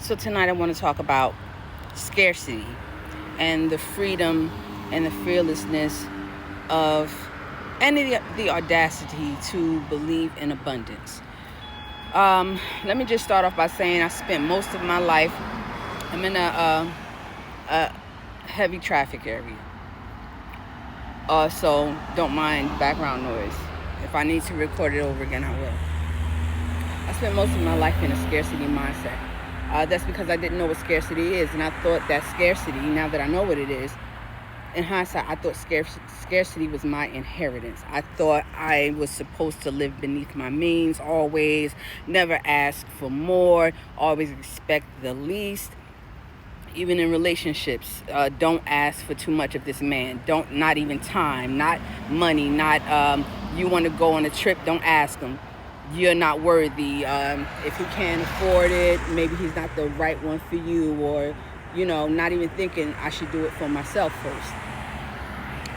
So tonight I want to talk about scarcity and the freedom and the fearlessness of and the audacity to believe in abundance. Let me just start off by saying I spent most of my life, I'm in a heavy traffic area. So don't mind background noise. If I need to record it over again, I will. I spent most of my life in a scarcity mindset. That's because I didn't know what scarcity is, and I thought that scarcity, now that I know what it is, in hindsight, I thought scarcity was my inheritance. I thought I was supposed to live beneath my means, always, never ask for more, always expect the least. Even in relationships, don't ask for too much of this man. Not even time, not money, not you want to go on a trip, don't ask him. You're not worthy. If he can't afford it, maybe he's not the right one for you, or not even thinking I should do it for myself first.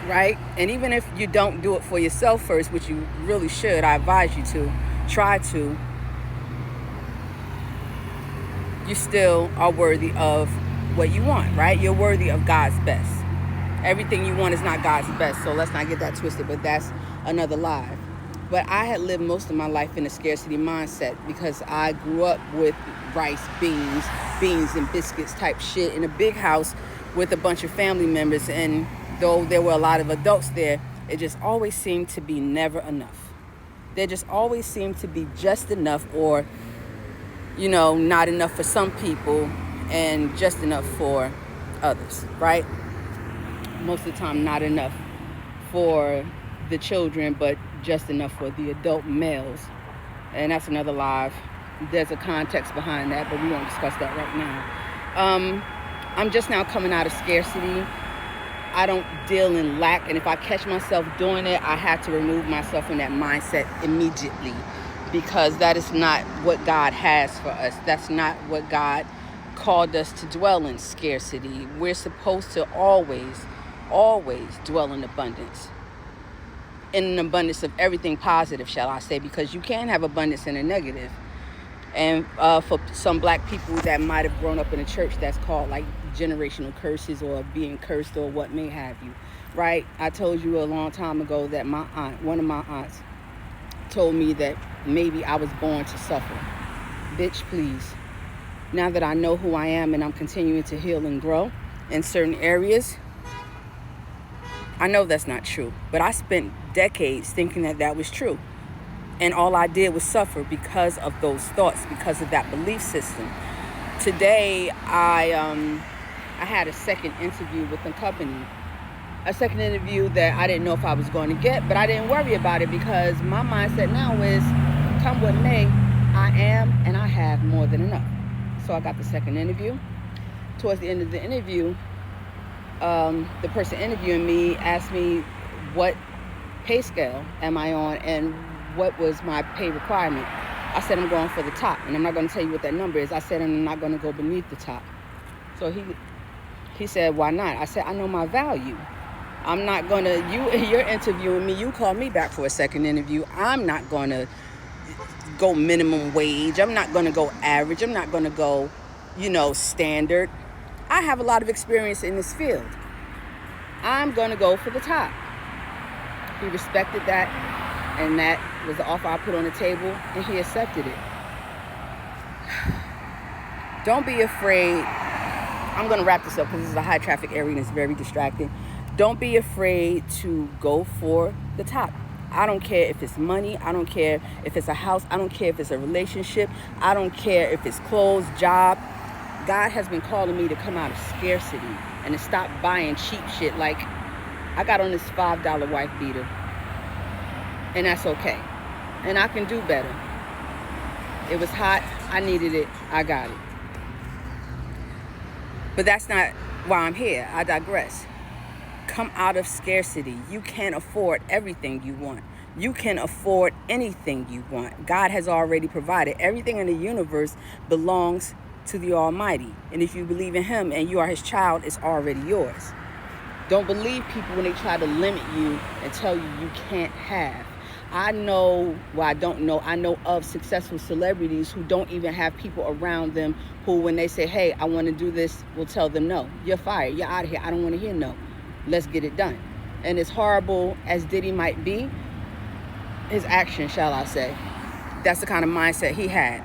Right? And even if you don't do it for yourself first, which you really should, I advise you to try to, you still are worthy of what you want, right? You're worthy of God's best. Everything you want is not God's best, so let's not get that twisted, but that's another lie. But I had lived most of my life in a scarcity mindset because I grew up with rice, beans and biscuits type shit in a big house with a bunch of family members. And though there were a lot of adults there, it just always seemed to be never enough. There just always seemed to be just enough, or, not enough for some people and just enough for others, right? Most of the time, not enough for the children, but just enough for the adult males. And that's another lie. There's a context behind that, but we won't discuss that right now. I'm just now coming out of scarcity. I don't deal in lack, and if I catch myself doing it, I have to remove myself from that mindset immediately, because that is not what God has for us. That's not what God called us to dwell in, scarcity. We're supposed to always dwell in abundance. In an abundance of everything positive, shall I say, because you can have abundance in a negative. And for some black people that might have grown up in a church, that's called like generational curses or being cursed or what may have you, right? I told you a long time ago that my aunt, one of my aunts, told me that maybe I was born to suffer. Bitch, please. Now that I know who I am and I'm continuing to heal and grow in certain areas, I know that's not true. But I spent decades thinking that was true. And all I did was suffer because of those thoughts, because of that belief system. Today, I had a second interview with a company. A second interview that I didn't know if I was going to get, but I didn't worry about it because my mindset now is, come what may, I am and I have more than enough. So I got the second interview. Towards the end of the interview, the person interviewing me asked me what pay scale am I on and what was my pay requirement. I said I'm going for the top, and I'm not going to tell you what that number is. I said I'm not going to go beneath the top. So he said, why not? I said, I know my value. I'm not going to, you're interviewing me, you call me back for a second interview. I'm not going to go minimum wage. I'm not going to go average. I'm not going to go, standard. I have a lot of experience in this field. I'm going to go for the top. He respected that, and that was the offer I put on the table, and he accepted it. Don't be afraid. I'm going to wrap this up because this is a high traffic area and it's very distracting. Don't be afraid to go for the top. I don't care if it's money. I don't care if it's a house. I don't care if it's a relationship. I don't care if it's clothes, job. God has been calling me to come out of scarcity and to stop buying cheap shit. Like, I got on this $5 wife beater, and that's okay. And I can do better. It was hot. I needed it. I got it. But that's not why I'm here. I digress. Come out of scarcity. You can't afford everything you want. You can afford anything you want. God has already provided. Everything in the universe belongs to the Almighty. And if you believe in Him and you are His child, it's already yours. Don't believe people when they try to limit you and tell you you can't have. I know, well, I don't know, I know of successful celebrities who don't even have people around them who, when they say, hey, I want to do this, will tell them, no, you're fired, you're out of here, I don't want to hear no, let's get it done. And as horrible as Diddy might be, his action, shall I say, that's the kind of mindset he had.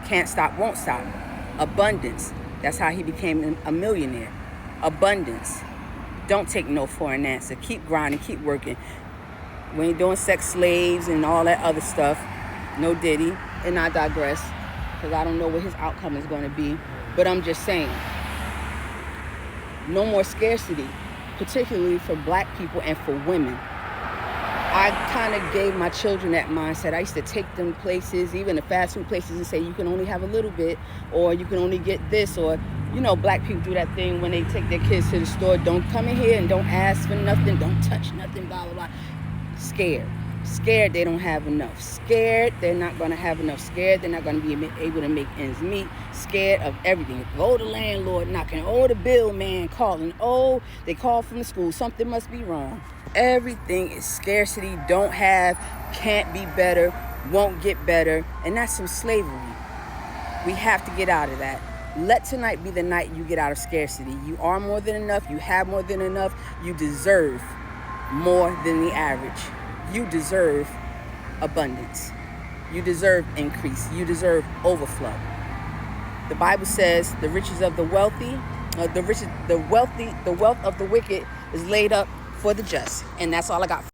Can't stop, won't stop. Abundance. That's how he became a millionaire. Abundance. Don't take no for an answer. Keep grinding, keep working. We ain't doing sex slaves and all that other stuff. No Diddy. And I digress, because I don't know what his outcome is going to be. But I'm just saying, no more scarcity, particularly for black people and for women. I kind of gave my children that mindset. I used to take them places, even the fast food places, and say, you can only have a little bit, or you can only get this, or, you know, black people do that thing when they take their kids to the store. Don't come in here and don't ask for nothing. Don't touch nothing, blah, blah, blah. Scared. Scared they don't have enough. Scared they're not going to have enough. Scared they're not going to be able to make ends meet. Scared of everything. Oh, the landlord knocking. Oh, the bill man calling. Oh, they called from the school. Something must be wrong. Everything is scarcity. Don't have. Can't be better. Won't get better. And that's some slavery. We have to get out of that. Let tonight be the night you get out of scarcity. You are more than enough. You have more than enough. You deserve more than the average. You deserve abundance. You deserve increase. You deserve overflow. The Bible says the riches of the wealthy, the wealth of the wicked is laid up for the just. And that's all I got.